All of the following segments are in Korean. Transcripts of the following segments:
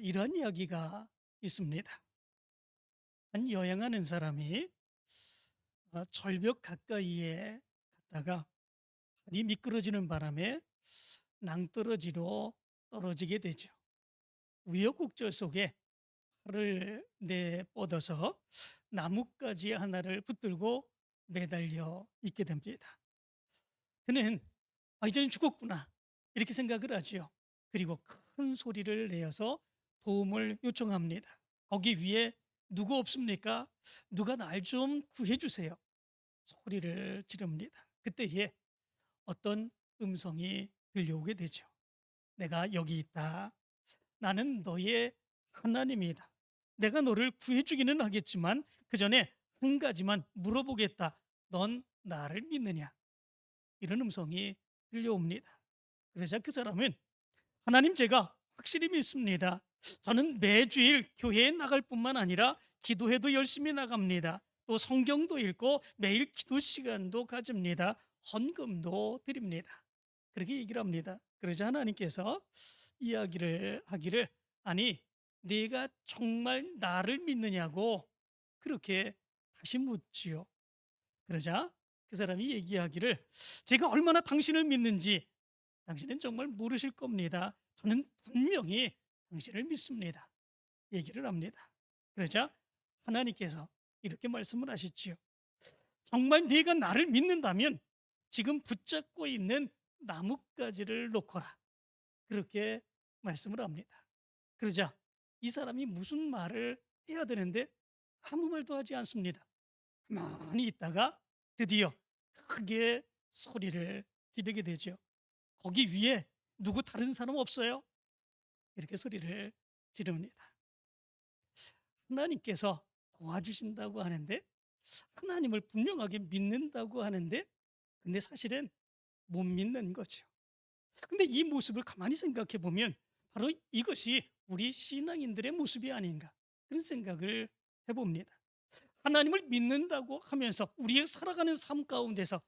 이런 이야기가 있습니다. 한 여행하는 사람이 절벽 가까이에 갔다가 발이 미끄러지는 바람에 낭떠러지로 떨어지게 되죠. 우여곡절 속에 팔을 내뻗어서 나뭇가지 하나를 붙들고 매달려 있게 됩니다. 그는 이제는 죽었구나 이렇게 생각을 하지요. 그리고 큰 소리를 내어서 도움을 요청합니다. 거기 위에 누구 없습니까? 누가 날 좀 구해주세요. 소리를 지릅니다. 그때에 어떤 음성이 들려오게 되죠. 내가 여기 있다. 나는 너의 하나님이다. 내가 너를 구해주기는 하겠지만 그 전에 한 가지만 물어보겠다. 넌 나를 믿느냐? 이런 음성이 들려옵니다. 그러자 그 사람은 하나님, 제가 확실히 믿습니다. 저는 매주일 교회에 나갈 뿐만 아니라 기도회도 열심히 나갑니다. 또 성경도 읽고 매일 기도 시간도 가집니다. 헌금도 드립니다. 그렇게 얘기를 합니다. 그러자 하나님께서 이야기를 하기를, 아니 네가 정말 나를 믿느냐고 그렇게 다시 묻지요. 그러자 그 사람이 얘기하기를, 제가 얼마나 당신을 믿는지 당신은 정말 모르실 겁니다. 저는 분명히 당신을 믿습니다. 얘기를 합니다. 그러자 하나님께서 이렇게 말씀을 하시지요. 정말 네가 나를 믿는다면 지금 붙잡고 있는 나뭇가지를 놓거라. 그렇게 말씀을 합니다. 그러자 이 사람이 무슨 말을 해야 되는데 아무 말도 하지 않습니다. 가만히 있다가 드디어 크게 소리를 지르게 되죠. 거기 위에 누구 다른 사람 없어요? 이렇게 소리를 지릅니다. 하나님께서 도와주신다고 하는데, 하나님을 분명하게 믿는다고 하는데, 근데 사실은 못 믿는 거죠. 근데 이 모습을 가만히 생각해 보면 바로 이것이 우리 신앙인들의 모습이 아닌가, 그런 생각을 해봅니다. 하나님을 믿는다고 하면서 우리의 살아가는 삶 가운데서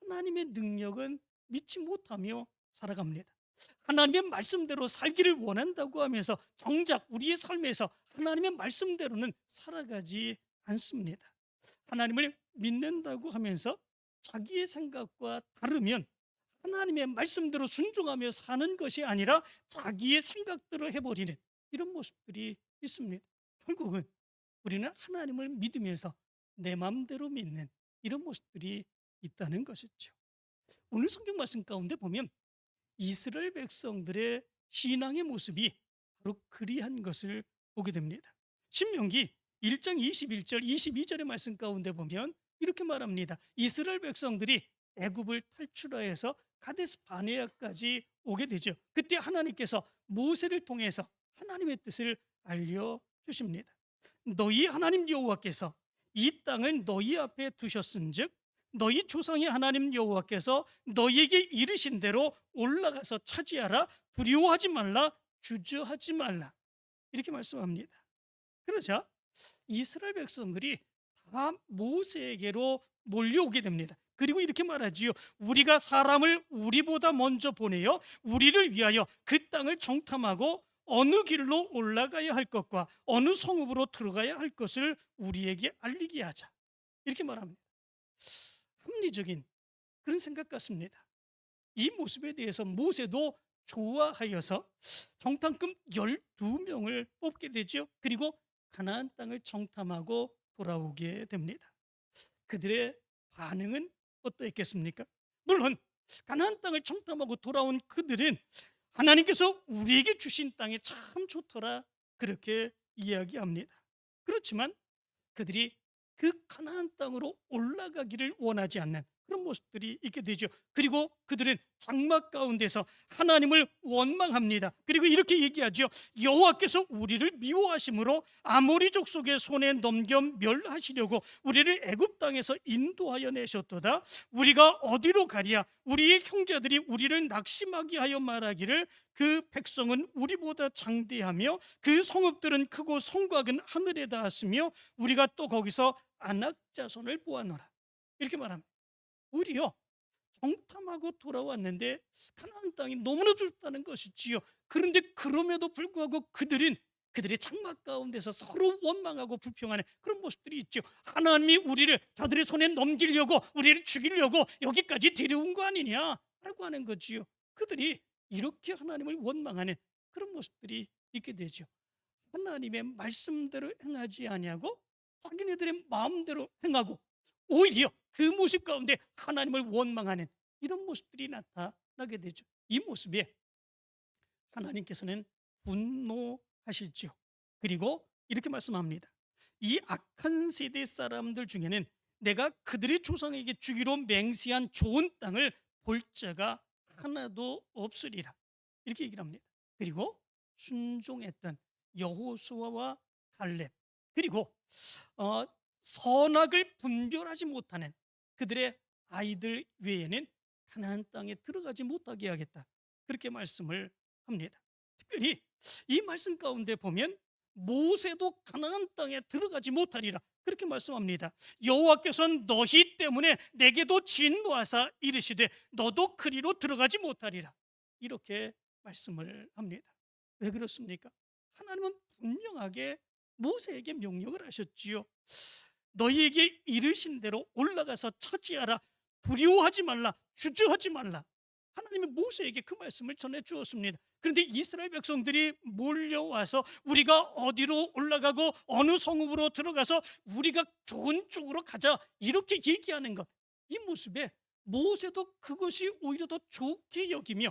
하나님의 능력은 믿지 못하며 살아갑니다. 하나님의 말씀대로 살기를 원한다고 하면서 정작 우리의 삶에서 하나님의 말씀대로는 살아가지 않습니다. 하나님을 믿는다고 하면서 자기의 생각과 다르면 하나님의 말씀대로 순종하며 사는 것이 아니라 자기의 생각대로 해버리는 이런 모습들이 있습니다. 결국은 우리는 하나님을 믿으면서 내 마음대로 믿는 이런 모습들이 있다는 것이죠. 오늘 성경 말씀 가운데 보면 이스라엘 백성들의 신앙의 모습이 바로 그리한 것을 보게 됩니다. 신명기 1장 21절 22절의 말씀 가운데 보면 이렇게 말합니다. 이스라엘 백성들이 애굽을 탈출하여서 가데스 바네아까지 오게 되죠. 그때 하나님께서 모세를 통해서 하나님의 뜻을 알려주십니다. 너희 하나님 여호와께서 이 땅을 너희 앞에 두셨은즉 너희 조상의 하나님 여호와께서 너희에게 이르신 대로 올라가서 차지하라. 두려워하지 말라. 주저하지 말라. 이렇게 말씀합니다. 그러자 이스라엘 백성들이 다 모세에게로 몰려오게 됩니다. 그리고 이렇게 말하지요. 우리가 사람을 우리보다 먼저 보내어 우리를 위하여 그 땅을 정탐하고 어느 길로 올라가야 할 것과 어느 성읍으로 들어가야 할 것을 우리에게 알리게 하자. 이렇게 말합니다. 합리적인 그런 생각 같습니다. 이 모습에 대해서 모세도 좋아하여서 정탐꾼 12명을 뽑게 되죠. 그리고 가나안 땅을 정탐하고 돌아오게 됩니다. 그들의 반응은 어떠했겠습니까? 물론 가나안 땅을 정탐하고 돌아온 그들은 하나님께서 우리에게 주신 땅이 참 좋더라 그렇게 이야기합니다. 그렇지만 그들이 그 가나안 땅으로 올라가기를 원하지 않는 그런 모습들이 있게 되죠. 그리고 그들은 장막 가운데서 하나님을 원망합니다. 그리고 이렇게 얘기하죠. 여호와께서 우리를 미워하심으로 아모리 족속의 손에 넘겨 멸하시려고 우리를 애굽 땅에서 인도하여 내셨도다. 우리가 어디로 가랴? 우리의 형제들이 우리를 낙심하게 하여 말하기를 그 백성은 우리보다 장대하며 그 성읍들은 크고 성곽은 하늘에 닿았으며 우리가 또 거기서 안악 자손을 보았노라. 이렇게 말합니다. 오히려 정탐하고 돌아왔는데 가나안 땅이 너무나 좋다는 것이지요. 그런데 그럼에도 불구하고 그들의 장막 가운데서 서로 원망하고 불평하는 그런 모습들이 있죠. 하나님이 우리를 저들의 손에 넘기려고, 우리를 죽이려고 여기까지 데려온 거 아니냐라고 하는 거지요. 그들이 이렇게 하나님을 원망하는 그런 모습들이 있게 되죠. 하나님의 말씀대로 행하지 아니하고 자기네들의 마음대로 행하고, 오히려 그 모습 가운데 하나님을 원망하는 이런 모습들이 나타나게 되죠. 이 모습에 하나님께서는 분노하시죠. 그리고 이렇게 말씀합니다. 이 악한 세대 사람들 중에는 내가 그들의 조상에게 주기로 맹세한 좋은 땅을 볼 자가 하나도 없으리라, 이렇게 얘기를 합니다. 그리고 순종했던 여호수아와 갈렙, 그리고 선악을 분별하지 못하는 그들의 아이들 외에는 가나안 땅에 들어가지 못하게 하겠다, 그렇게 말씀을 합니다. 특별히 이 말씀 가운데 보면 모세도 가나안 땅에 들어가지 못하리라, 그렇게 말씀합니다. 여호와께서는 너희 때문에 내게도 진노하사 이르시되 너도 그리로 들어가지 못하리라, 이렇게 말씀을 합니다. 왜 그렇습니까? 하나님은 분명하게 모세에게 명령을 하셨지요. 너희에게 이르신 대로 올라가서 차지하라, 두려워하지 말라, 주저하지 말라. 하나님이 모세에게 그 말씀을 전해 주었습니다. 그런데 이스라엘 백성들이 몰려와서 우리가 어디로 올라가고 어느 성읍으로 들어가서 우리가 좋은 쪽으로 가자, 이렇게 얘기하는 것, 이 모습에 모세도 그것이 오히려 더 좋게 여기며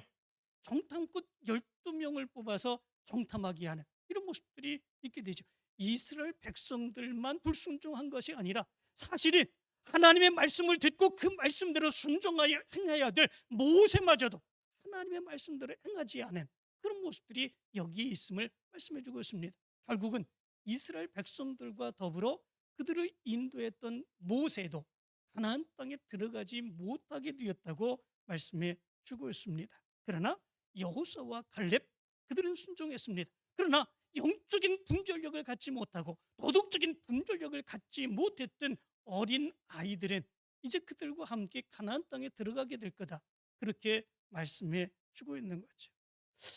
정탐꾼 12명을 뽑아서 정탐하게 하는 이런 모습들이 있게 되죠. 이스라엘 백성들만 불순종한 것이 아니라 사실은 하나님의 말씀을 듣고 그 말씀대로 순종하여 행해야 될 모세마저도 하나님의 말씀대로 행하지 않은 그런 모습들이 여기에 있음을 말씀해 주고 있습니다. 결국은 이스라엘 백성들과 더불어 그들을 인도했던 모세도 가나안 땅에 들어가지 못하게 되었다고 말씀해 주고 있습니다. 그러나 여호수아와 갈렙, 그들은 순종했습니다. 그러나 영적인 분별력을 갖지 못하고 도덕적인 분별력을 갖지 못했던 어린 아이들은 이제 그들과 함께 가나안 땅에 들어가게 될 거다, 그렇게 말씀해 주고 있는 거죠.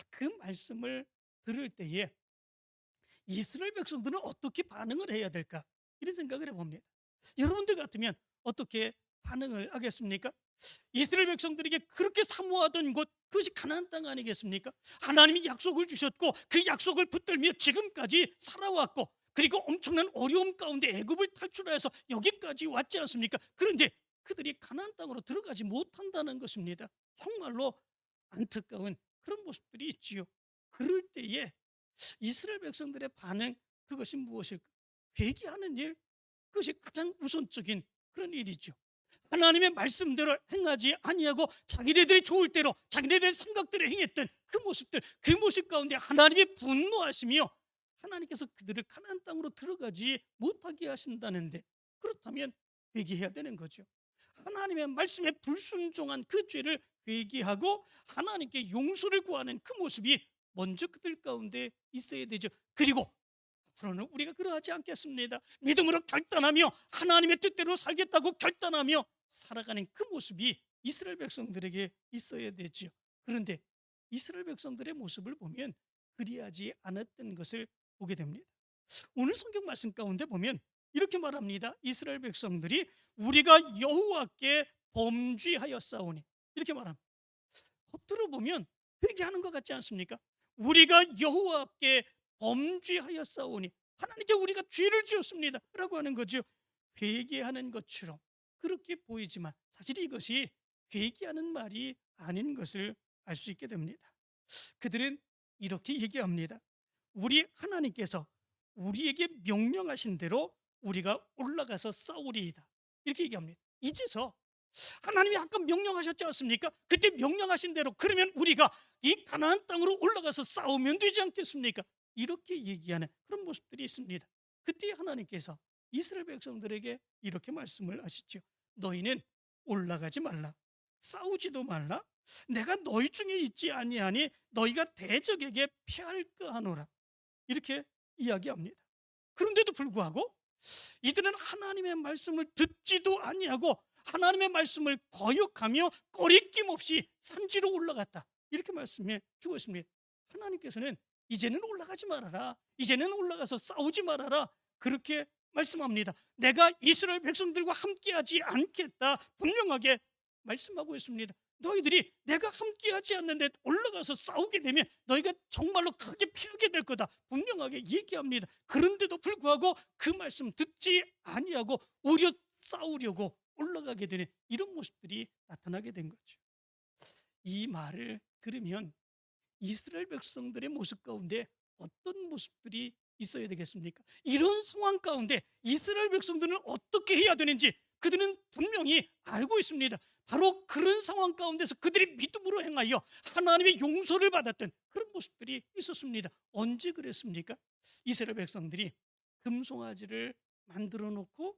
그 말씀을 들을 때에 이스라엘 백성들은 어떻게 반응을 해야 될까, 이런 생각을 해봅니다. 여러분들 같으면 어떻게 반응을 하겠습니까? 이스라엘 백성들에게 그렇게 사모하던 곳, 그것이 가나안 땅 아니겠습니까? 하나님이 약속을 주셨고 그 약속을 붙들며 지금까지 살아왔고, 그리고 엄청난 어려움 가운데 애굽을 탈출해서 여기까지 왔지 않습니까? 그런데 그들이 가나안 땅으로 들어가지 못한다는 것입니다. 정말로 안타까운 그런 모습들이 있지요. 그럴 때에 이스라엘 백성들의 반응, 그것이 무엇일까? 회개하는 일, 그것이 가장 우선적인 그런 일이죠. 하나님의 말씀대로 행하지 아니하고 자기네들이 좋을 대로 자기네들의 생각대로 행했던 그 모습들, 그 모습 가운데 하나님이 분노하시며 하나님께서 그들을 가나안 땅으로 들어가지 못하게 하신다는데, 그렇다면 회개해야 되는 거죠. 하나님의 말씀에 불순종한 그 죄를 회개하고 하나님께 용서를 구하는 그 모습이 먼저 그들 가운데 있어야 되죠. 그리고 앞으로는 우리가 그러하지 않겠습니다. 믿음으로 결단하며 하나님의 뜻대로 살겠다고 결단하며 살아가는 그 모습이 이스라엘 백성들에게 있어야 되죠. 그런데 이스라엘 백성들의 모습을 보면 그리하지 않았던 것을 보게 됩니다. 오늘 성경 말씀 가운데 보면 이렇게 말합니다. 이스라엘 백성들이 우리가 여호와께 범죄하였사오니, 이렇게 말합니다. 겉으로 보면 회개하는 것 같지 않습니까? 우리가 여호와께 범죄하였사오니, 하나님께 우리가 죄를 지었습니다 라고 하는 거죠. 회개하는 것처럼 그렇게 보이지만 사실 이것이 회개하는 말이 아닌 것을 알 수 있게 됩니다. 그들은 이렇게 얘기합니다. 우리 하나님께서 우리에게 명령하신 대로 우리가 올라가서 싸우리이다, 이렇게 얘기합니다. 이제서 하나님이 아까 명령하셨지 않습니까? 그때 명령하신 대로 그러면 우리가 이 가나안 땅으로 올라가서 싸우면 되지 않겠습니까? 이렇게 얘기하는 그런 모습들이 있습니다. 그때 하나님께서 이스라엘 백성들에게 이렇게 말씀을 하시죠. 너희는 올라가지 말라, 싸우지도 말라, 내가 너희 중에 있지 아니하니 너희가 대적에게 패할까 하노라, 이렇게 이야기합니다. 그런데도 불구하고 이들은 하나님의 말씀을 듣지도 아니하고 하나님의 말씀을 거역하며 거리낌 없이 산지로 올라갔다. 이렇게 말씀해 주고 있습니다. 하나님께서는 이제는 올라가지 말아라, 이제는 올라가서 싸우지 말아라, 그렇게 말씀합니다. 내가 이스라엘 백성들과 함께하지 않겠다 분명하게 말씀하고 있습니다. 너희들이 내가 함께하지 않는데 올라가서 싸우게 되면 너희가 정말로 크게 피하게 될 거다 분명하게 얘기합니다. 그런데도 불구하고 그 말씀 듣지 아니하고 오히려 싸우려고 올라가게 되는 이런 모습들이 나타나게 된 거죠. 이 말을 들으면 이스라엘 백성들의 모습 가운데 어떤 모습들이 있어야 되겠습니까? 이런 상황 가운데 이스라엘 백성들은 어떻게 해야 되는지 그들은 분명히 알고 있습니다. 바로 그런 상황 가운데서 그들이 믿음으로 행하여 하나님의 용서를 받았던 그런 모습들이 있었습니다. 언제 그랬습니까? 이스라엘 백성들이 금송아지를 만들어 놓고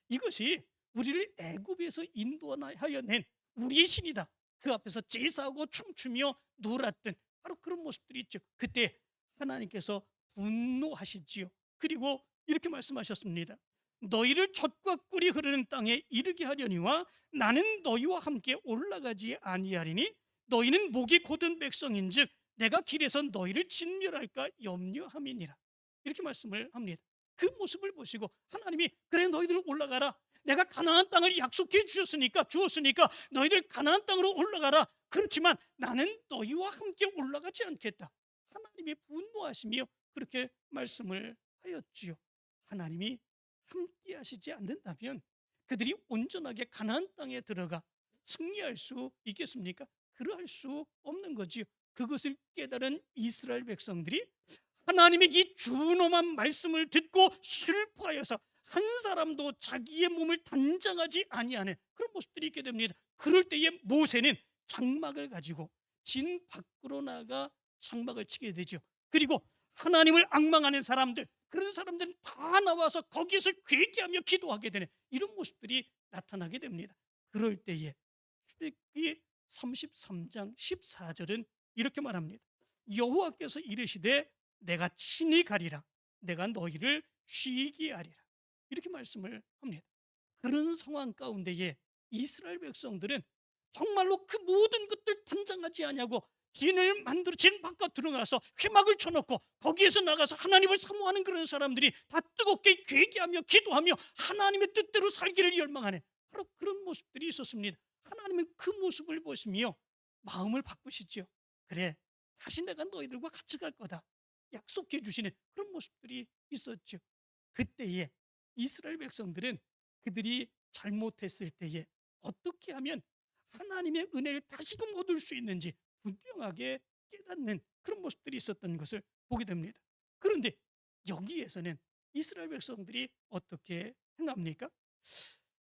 이것이 우리를 애굽에서 인도하여 낸 우리의 신이다, 그 앞에서 제사하고 춤추며 놀았던 바로 그런 모습들이 있죠. 그때 하나님께서 분노하시지요. 그리고 이렇게 말씀하셨습니다. 너희를 젖과 꿀이 흐르는 땅에 이르게 하려니와 나는 너희와 함께 올라가지 아니하리니 너희는 목이 곧은 백성인즉 내가 길에서 너희를 진멸할까 염려함이니라. 이렇게 말씀을 합니다. 그 모습을 보시고 하나님이 그래 너희들 올라가라, 내가 가나안 땅을 약속해 주었으니까 너희들 가나안 땅으로 올라가라. 그렇지만 나는 너희와 함께 올라가지 않겠다. 하나님이 분노하시며 그렇게 말씀을 하였지요. 하나님이 함께 하시지 않는다면 그들이 온전하게 가나안 땅에 들어가 승리할 수 있겠습니까? 그러할 수 없는 거지요. 그것을 깨달은 이스라엘 백성들이 하나님의 이 준엄한 말씀을 듣고 슬퍼하여서 한 사람도 자기의 몸을 단장하지 아니하는 그런 모습들이 있게 됩니다. 그럴 때에 모세는 장막을 가지고 진 밖으로 나가 장막을 치게 되죠. 그리고 하나님을 앙망하는 사람들, 그런 사람들은 다 나와서 거기에서 회개하며 기도하게 되는 이런 모습들이 나타나게 됩니다. 그럴 때에 출애굽기 33장 14절은 이렇게 말합니다. 여호와께서 이르시되 내가 친히 가리라, 내가 너희를 쉬게 하리라. 이렇게 말씀을 합니다. 그런 상황 가운데에 이스라엘 백성들은 정말로 그 모든 것들 단장하지 아니하고 진을 만들어 진 바깥 들어가서 회막을 쳐놓고 거기에서 나가서 하나님을 사모하는 그런 사람들이 다 뜨겁게 회개하며 기도하며 하나님의 뜻대로 살기를 열망하는 바로 그런 모습들이 있었습니다. 하나님은 그 모습을 보시며 마음을 바꾸시죠. 그래, 다시 내가 너희들과 같이 갈 거다 약속해 주시는 그런 모습들이 있었죠. 그때에 이스라엘 백성들은 그들이 잘못했을 때에 어떻게 하면 하나님의 은혜를 다시금 얻을 수 있는지 분명하게 깨닫는 그런 모습들이 있었던 것을 보게 됩니다. 그런데 여기에서는 이스라엘 백성들이 어떻게 행합니까?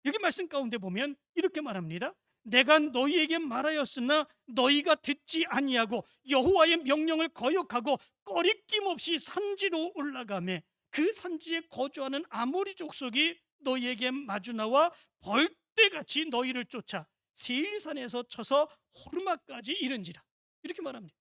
여기 말씀 가운데 보면 이렇게 말합니다. 내가 너희에게 말하였으나 너희가 듣지 아니하고 여호와의 명령을 거역하고 꺼리낌 없이 산지로 올라가매 그 산지에 거주하는 아모리 족속이 너희에게 마주 나와 벌떼같이 너희를 쫓아 세일산에서 쳐서 호르마까지 이른지라. 이렇게 말합니다.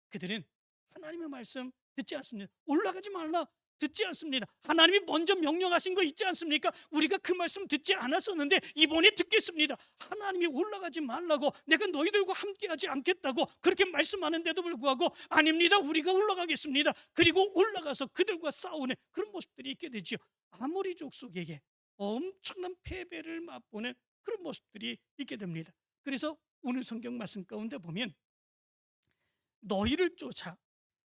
그들은 하나님의 말씀 듣지 않습니다. 올라가지 말라 듣지 않습니다. 하나님이 먼저 명령하신 거 있지 않습니까? 우리가 그 말씀 듣지 않았었는데 이번에 듣겠습니다. 하나님이 올라가지 말라고, 내가 너희들과 함께하지 않겠다고 그렇게 말씀하는데도 불구하고 아닙니다, 우리가 올라가겠습니다. 그리고 올라가서 그들과 싸우는 그런 모습들이 있게 되죠. 아모리 족속에게 엄청난 패배를 맛보는 그런 모습들이 있게 됩니다. 그래서 오늘 성경 말씀 가운데 보면 너희를 쫓아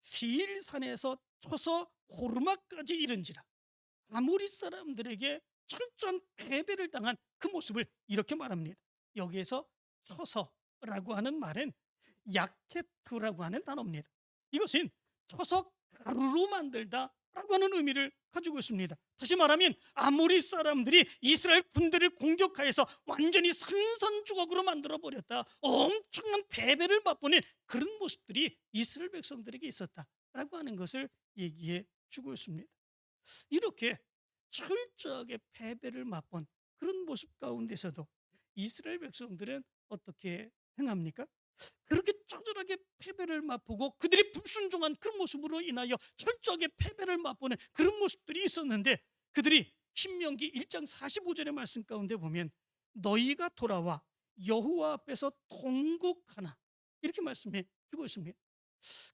세일산에서 쳐서 호르마까지 이른지라. 아모리 사람들에게 철저한 패배를 당한 그 모습을 이렇게 말합니다. 여기에서 쳐서라고 하는 말은 야케투라고 하는 단어입니다. 이것은 쳐서 가루로 만들다 라고 하는 의미를 가지고 있습니다. 다시 말하면 아모리 사람들이 이스라엘 군대를 공격하여서 완전히 산산조각으로 만들어버렸다, 엄청난 패배를 맛보는 그런 모습들이 이스라엘 백성들에게 있었다라고 하는 것을 얘기해 주고 있습니다. 이렇게 철저하게 패배를 맛본 그런 모습 가운데서도 이스라엘 백성들은 어떻게 행합니까? 그렇게 처절하게 패배를 맛보고 그들이 불순종한 그런 모습으로 인하여 철저하게 패배를 맛보는 그런 모습들이 있었는데 그들이 신명기 1장 45절의 말씀 가운데 보면 너희가 돌아와 여호와 앞에서 통곡하나, 이렇게 말씀해 주고 있습니다.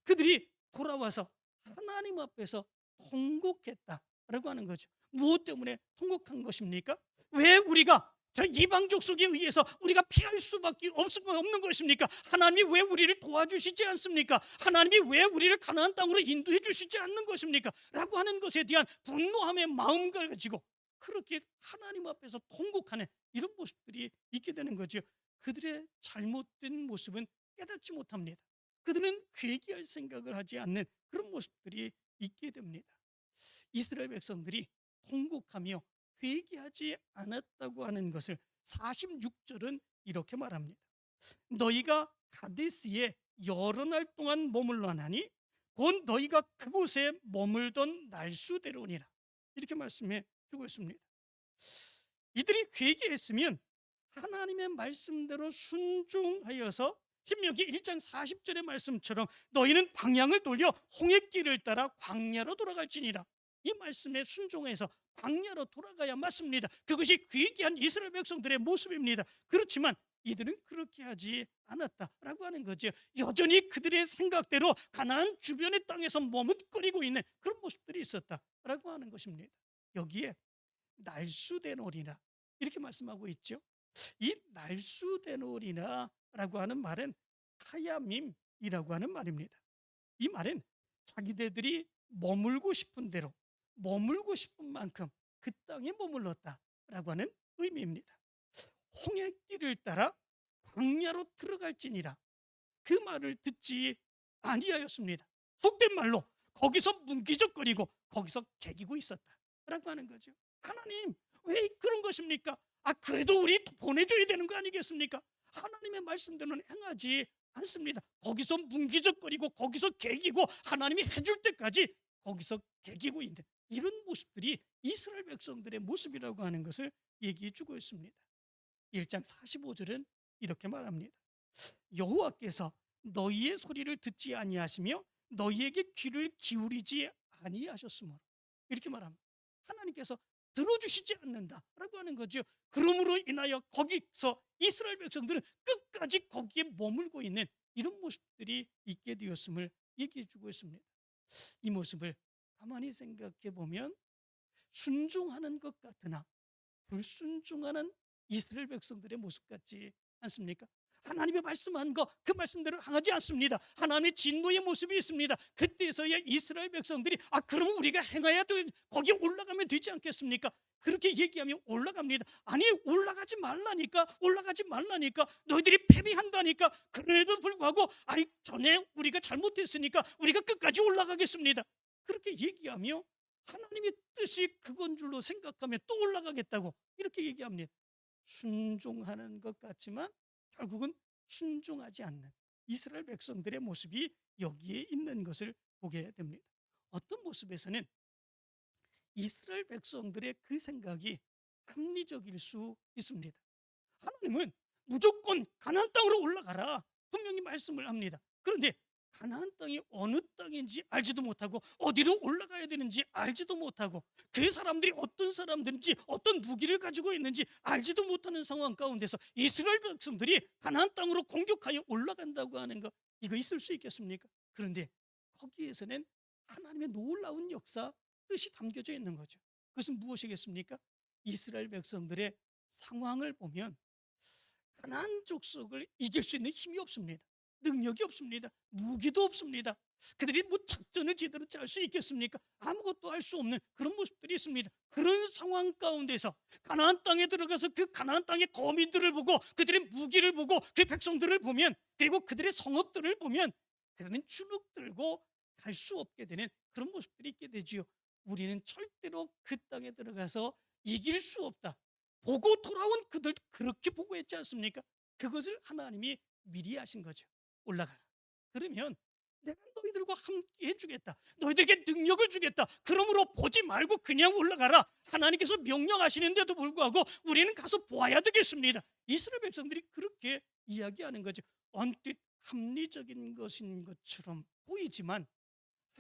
그들이 돌아와서 하나님 앞에서 통곡했다라고 하는 거죠. 무엇 때문에 통곡한 것입니까? 왜 우리가 저 이방 족속에 의해서 우리가 피할 수밖에 없는 것입니까? 하나님이 왜 우리를 도와주시지 않습니까? 하나님이 왜 우리를 가나안 땅으로 인도해 주시지 않는 것입니까? 라고 하는 것에 대한 분노함의 마음을 가지고 그렇게 하나님 앞에서 통곡하는 이런 모습들이 있게 되는 거죠. 그들의 잘못된 모습은 깨닫지 못합니다. 그들은 회개할 생각을 하지 않는 그런 모습들이 있게 됩니다. 이스라엘 백성들이 통곡하며 회개하지 않았다고 하는 것을 46절은 이렇게 말합니다. 너희가 가데스에 여러 날 동안 머물러나니 곧 너희가 그곳에 머물던 날수대로니라, 이렇게 말씀해 주고 있습니다. 이들이 회개했으면 하나님의 말씀대로 순종하여서 신명기 1장 40절의 말씀처럼 너희는 방향을 돌려 홍해길을 따라 광야로 돌아갈지니라, 이 말씀에 순종해서 광야로 돌아가야 맞습니다. 그것이 회개한 이스라엘 백성들의 모습입니다. 그렇지만 이들은 그렇게 하지 않았다라고 하는 거죠. 여전히 그들의 생각대로 가나안 주변의 땅에서 머뭇거리고 있는 그런 모습들이 있었다라고 하는 것입니다. 여기에 날수대노리나 이렇게 말씀하고 있죠. 이 날수대노리나라고 하는 말은 카야밈이라고 하는 말입니다. 이 말은 자기들이 머물고 싶은 대로 머물고 싶은 만큼 그 땅에 머물렀다라고 하는 의미입니다. 홍해길을 따라 광야로 들어갈지니라, 그 말을 듣지 아니하였습니다. 속된 말로 거기서 뭉기적거리고 거기서 개기고 있었다라고 하는 거죠. 하나님 왜 그런 것입니까? 그래도 우리 보내줘야 되는 거 아니겠습니까? 하나님의 말씀대로는 행하지 않습니다. 거기서 뭉기적거리고 거기서 개기고 하나님이 해줄 때까지 거기서 개기고 있는 이런 모습들이 이스라엘 백성들의 모습이라고 하는 것을 얘기해 주고 있습니다. 1장 45절은 이렇게 말합니다. 여호와께서 너희의 소리를 듣지 아니하시며 너희에게 귀를 기울이지 아니하셨으므로, 이렇게 말합니다. 하나님께서 들어주시지 않는다라고 하는 거죠. 그러므로 인하여 거기서 이스라엘 백성들은 끝까지 거기에 머물고 있는 이런 모습들이 있게 되었음을 얘기해 주고 있습니다. 이 모습을 가만히 생각해 보면 순종하는 것 같으나 불순종하는 이스라엘 백성들의 모습 같지 않습니까? 하나님의 말씀한 거 그 말씀대로 행하지 않습니다. 하나님의 진노의 모습이 있습니다. 그때서야 이스라엘 백성들이 그럼 우리가 행해야 거기에 올라가면 되지 않겠습니까? 그렇게 얘기하면 올라갑니다. 아니 올라가지 말라니까 너희들이 패배한다니까. 그래도 불구하고 전에 우리가 잘못했으니까 우리가 끝까지 올라가겠습니다. 그렇게 얘기하며 하나님의 뜻이 그건 줄로 생각하며 또 올라가겠다고 이렇게 얘기합니다. 순종하는 것 같지만 결국은 순종하지 않는 이스라엘 백성들의 모습이 여기에 있는 것을 보게 됩니다. 어떤 모습에서는 이스라엘 백성들의 그 생각이 합리적일 수 있습니다. 하나님은 무조건 가나안 땅으로 올라가라 분명히 말씀을 합니다. 그런데 가나안 땅이 어느 땅인지 알지도 못하고 어디로 올라가야 되는지 알지도 못하고 그 사람들이 어떤 사람들인지 어떤 무기를 가지고 있는지 알지도 못하는 상황 가운데서 이스라엘 백성들이 가나안 땅으로 공격하여 올라간다고 하는 것, 이거 있을 수 있겠습니까? 그런데 거기에서는 하나님의 놀라운 역사 뜻이 담겨져 있는 거죠. 그것은 무엇이겠습니까? 이스라엘 백성들의 상황을 보면 가나안 족속을 이길 수 있는 힘이 없습니다. 능력이 없습니다. 무기도 없습니다. 그들이 작전을 제대로 짤 수 있겠습니까? 아무것도 할 수 없는 그런 모습들이 있습니다. 그런 상황 가운데서 가나안 땅에 들어가서 그 가나안 땅의 거민들을 보고 그들의 무기를 보고 그 백성들을 보면 그리고 그들의 성읍들을 보면 그들은 주눅 들고 갈 수 없게 되는 그런 모습들이 있게 되지요. 우리는 절대로 그 땅에 들어가서 이길 수 없다. 보고 돌아온 그들 그렇게 보고했지 않습니까? 그것을 하나님이 미리 하신 거죠. 올라가라. 그러면 내가 너희들과 함께 해주겠다. 너희들에게 능력을 주겠다. 그러므로 보지 말고 그냥 올라가라. 하나님께서 명령하시는데도 불구하고 우리는 가서 보아야 되겠습니다. 이스라엘 백성들이 그렇게 이야기하는 거죠. 언뜻 합리적인 것인 것처럼 보이지만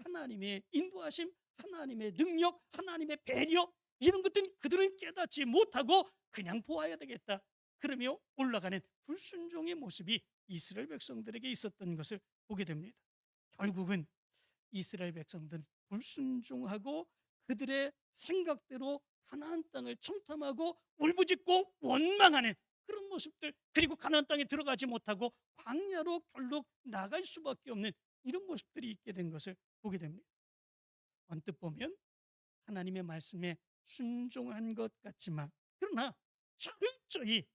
하나님의 인도하심, 하나님의 능력, 하나님의 배려 이런 것들은 그들은 깨닫지 못하고 그냥 보아야 되겠다. 그러며 올라가는 불순종의 모습이 이스라엘 백성들에게 있었던 것을 보게 됩니다. 결국은 이스라엘 백성들은 불순종하고 그들의 생각대로 가나안 땅을 청탐하고 울부짖고 원망하는 그런 모습들, 그리고 가나안 땅에 들어가지 못하고 광야로 결국 나갈 수밖에 없는 이런 모습들이 있게 된 것을 보게 됩니다. 언뜻 보면 하나님의 말씀에 순종한 것 같지만, 그러나 철저히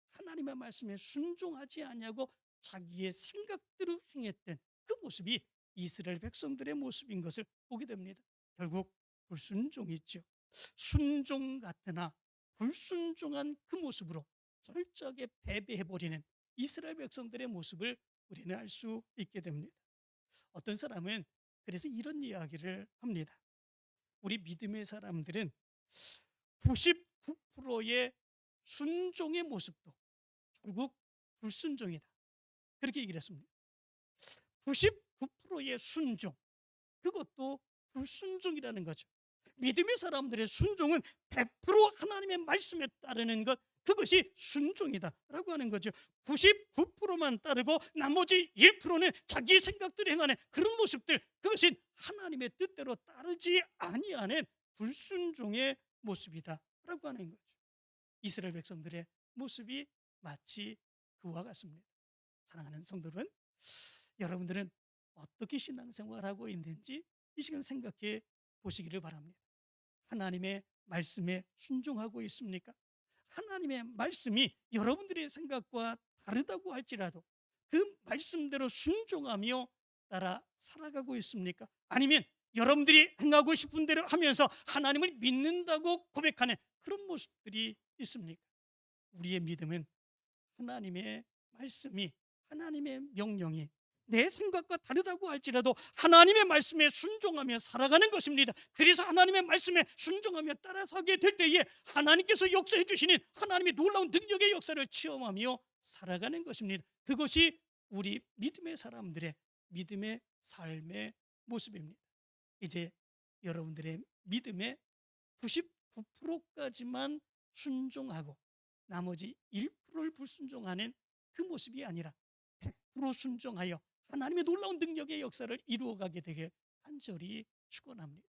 하나님의 말씀에 순종하지 아니하고 자기의 생각대로 행했던 그 모습이 이스라엘 백성들의 모습인 것을 보게 됩니다. 결국 불순종이 있죠. 순종 같으나 불순종한 그 모습으로 철저하게 패배해버리는 이스라엘 백성들의 모습을 우리는 알 수 있게 됩니다. 어떤 사람은 그래서 이런 이야기를 합니다. 우리 믿음의 사람들은 99%의 순종의 모습도 결국 불순종이다, 그렇게 얘기를 했습니다. 99%의 순종, 그것도 불순종이라는 거죠. 믿음의 사람들의 순종은 100% 하나님의 말씀에 따르는 것, 그것이 순종이다라고 하는 거죠. 99%만 따르고 나머지 1%는 자기 생각대로 행하는 그런 모습들, 그것이 하나님의 뜻대로 따르지 아니하는 불순종의 모습이다라고 하는 거죠. 이스라엘 백성들의 모습이 마치 그와 같습니다. 사랑하는 성도들은, 여러분들은 어떻게 신앙생활하고 있는지 이 시간 생각해 보시기를 바랍니다. 하나님의 말씀에 순종하고 있습니까? 하나님의 말씀이 여러분들의 생각과 다르다고 할지라도 그 말씀대로 순종하며 따라 살아가고 있습니까? 아니면 여러분들이 행하고 싶은 대로 하면서 하나님을 믿는다고 고백하는 그런 모습들이 있습니까? 우리의 믿음은 하나님의 말씀이, 하나님의 명령이 내 생각과 다르다고 할지라도 하나님의 말씀에 순종하며 살아가는 것입니다. 그래서 하나님의 말씀에 순종하며 따라서게 될 때에 하나님께서 역사해 주시는 하나님의 놀라운 능력의 역사를 체험하며 살아가는 것입니다. 그것이 우리 믿음의 사람들의 믿음의 삶의 모습입니다. 이제 여러분들의 믿음의 99%까지만 순종하고 나머지 1%를 불순종하는 그 모습이 아니라 100% 순종하여 하나님의 놀라운 능력의 역사를 이루어가게 되길 간절히 축원합니다.